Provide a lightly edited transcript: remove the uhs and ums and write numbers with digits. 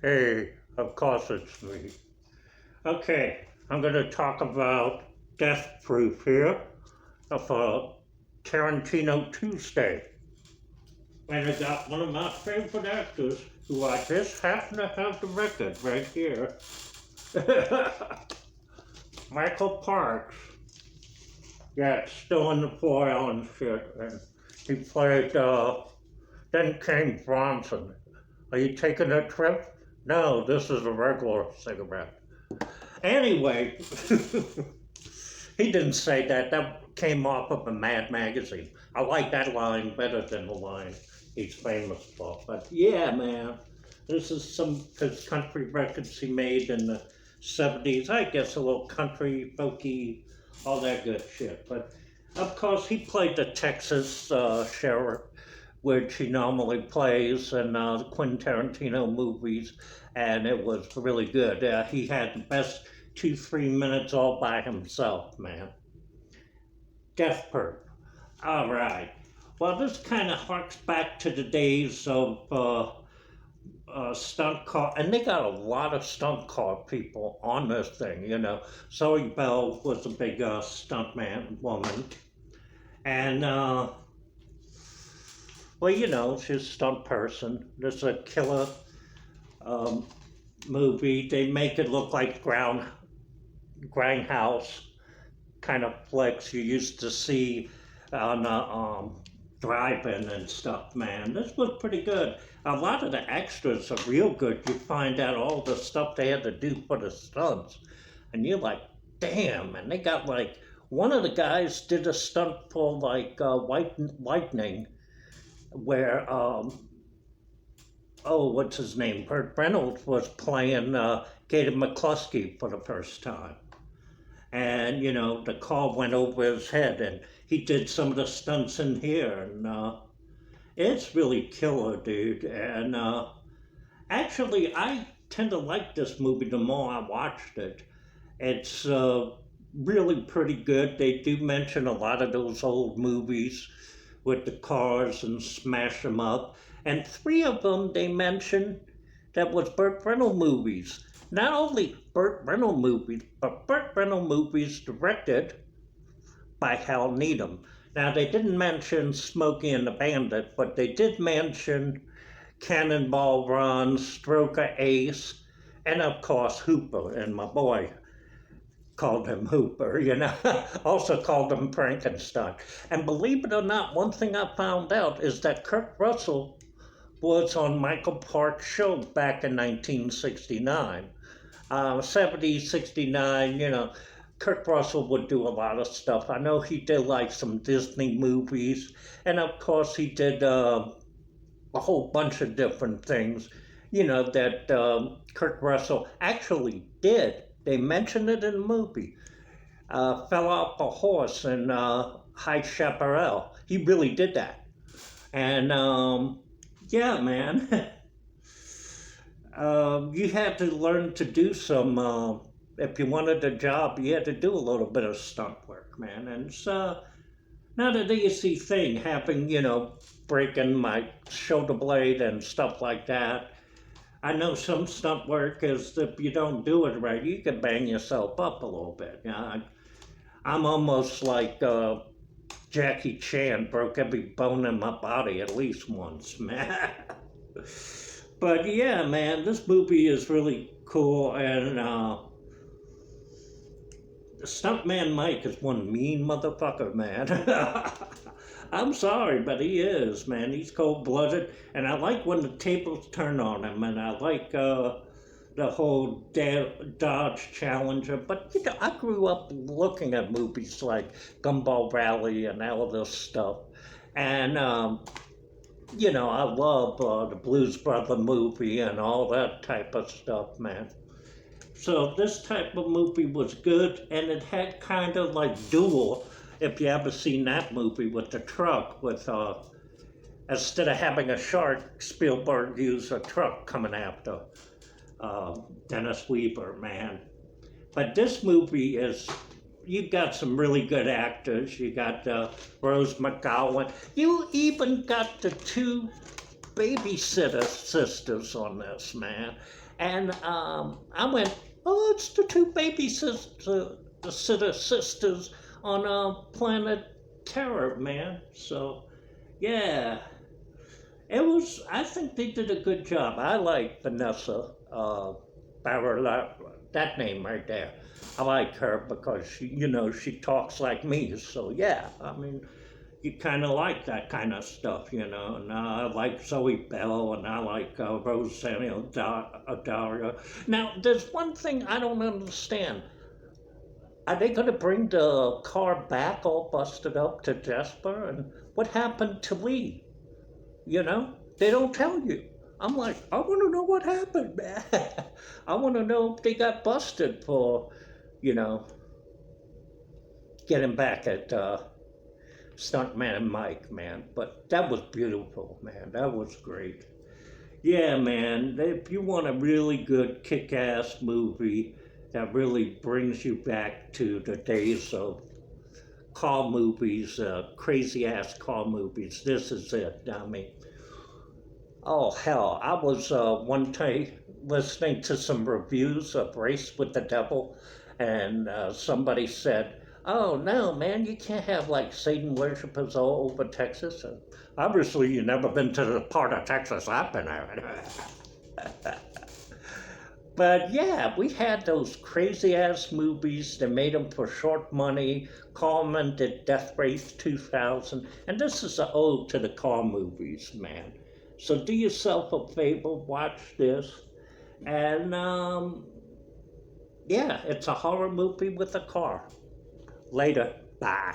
Hey, of course it's me. Okay, I'm going to talk about Deathproof here of Tarantino Tuesday. And I got one of my favorite actors who I just happen to have the record right here. Michael Parks. Yeah, it's still in the foil and shit. And he played, then came Bronson. Are you taking a trip? No, this is a regular cigarette. Anyway, he didn't say that. That came off of a Mad magazine. I like that line better than the line he's famous for. But yeah, man, this is some of his country records he made in the 70s. I guess a little country, folky, all that good shit. But of course, he played the Texas sheriff, which he normally plays in the Quentin Tarantino movies, and it was really good. He had the best 2-3 minutes all by himself, man. Deathproof. All right. Well, this kind of harks back to the days of stunt car, and they got a lot of stunt car people on this thing, you know. Zoe Bell was a big stuntman woman, and well, you know, she's a stunt person. This is a killer movie. They make it look like grindhouse kind of flicks you used to see on drive-in and stuff, man. This was pretty good. A lot of the extras are real good. You find out all the stuff they had to do for the stunts, and you're like, damn, and they got like, one of the guys did a stunt for like lightning, where what's his name? Burt Reynolds was playing Gator McCluskey for the first time. And, you know, the car went over his head, and he did some of the stunts in here. And it's really killer, dude. And actually, I tend to like this movie the more I watched it. It's really pretty good. They do mention a lot of those old movies with the cars and smash them up. And 3 of them they mentioned that was Burt Reynolds movies. Not only Burt Reynolds movies, but Burt Reynolds movies directed by Hal Needham. Now, they didn't mention Smokey and the Bandit, but they did mention Cannonball Run, Stroker Ace, and of course Hooper, and my boy called him Hooper, you know, also called him Frankenstein. And believe it or not, one thing I found out is that Kurt Russell was on Michael Park's show back in 1969. 70, 69, you know, Kurt Russell would do a lot of stuff. I know he did like some Disney movies, and of course he did a whole bunch of different things, you know, that Kurt Russell actually did. They mentioned it in the movie. Fell off a horse in High Chaparral. He really did that. And yeah, man. You had to learn to do some, if you wanted a job, you had to do a little bit of stunt work, man. And it's not an easy thing having, you know, breaking my shoulder blade and stuff like that. I know some stunt work is if you don't do it right, you can bang yourself up a little bit. You know, I'm almost like Jackie Chan, broke every bone in my body at least once, man. But yeah, man, this movie is really cool, and Stuntman Mike is one mean motherfucker, man. I'm sorry, but he is, man. He's cold-blooded, and I like when the tables turn on him, and I like the whole Dodge Challenger. But, you know, I grew up looking at movies like Gumball Rally and all this stuff. And, you know, I love the Blues Brother movie and all that type of stuff, man. So this type of movie was good, and it had kind of like Duel, if you ever seen that movie with the truck, with instead of having a shark, Spielberg used a truck coming after Dennis Weaver, man. But this movie is, you got some really good actors. You got Rose McGowan. You even got the 2 babysitter sisters on this, man. And I went, oh, it's the two baby sisters on Planet Terror, man. So, yeah, it was, I think they did a good job. I like Vanessa Barrella, that name right there. I like her because she, she talks like me. So, yeah, I mean, you kind of like that kind of stuff, And I like Zoe Bell, and I like Rosanna Daria. Now, there's one thing I don't understand. Are they going to bring the car back all busted up to Jasper? And what happened to Lee? They don't tell you. I'm like, I want to know what happened, man. I want to know if they got busted for, you know, getting back at Stuntman Mike, man. But that was beautiful, man. That was great. Yeah, man. If you want a really good kick-ass movie that really brings you back to the days of car movies, crazy-ass car movies, this is it. I mean, oh hell, I was one day listening to some reviews of Race with the Devil, and somebody said, "Oh no, man, you can't have like Satan worshippers all over Texas." And obviously, you've never been to the part of Texas I've been at. But yeah, we had those crazy ass movies. They made them for short money. Coleman did Death Race 2000, and this is an ode to the car movies, man. So do yourself a favor, watch this. And yeah, it's a horror movie with a car. Later. Bye.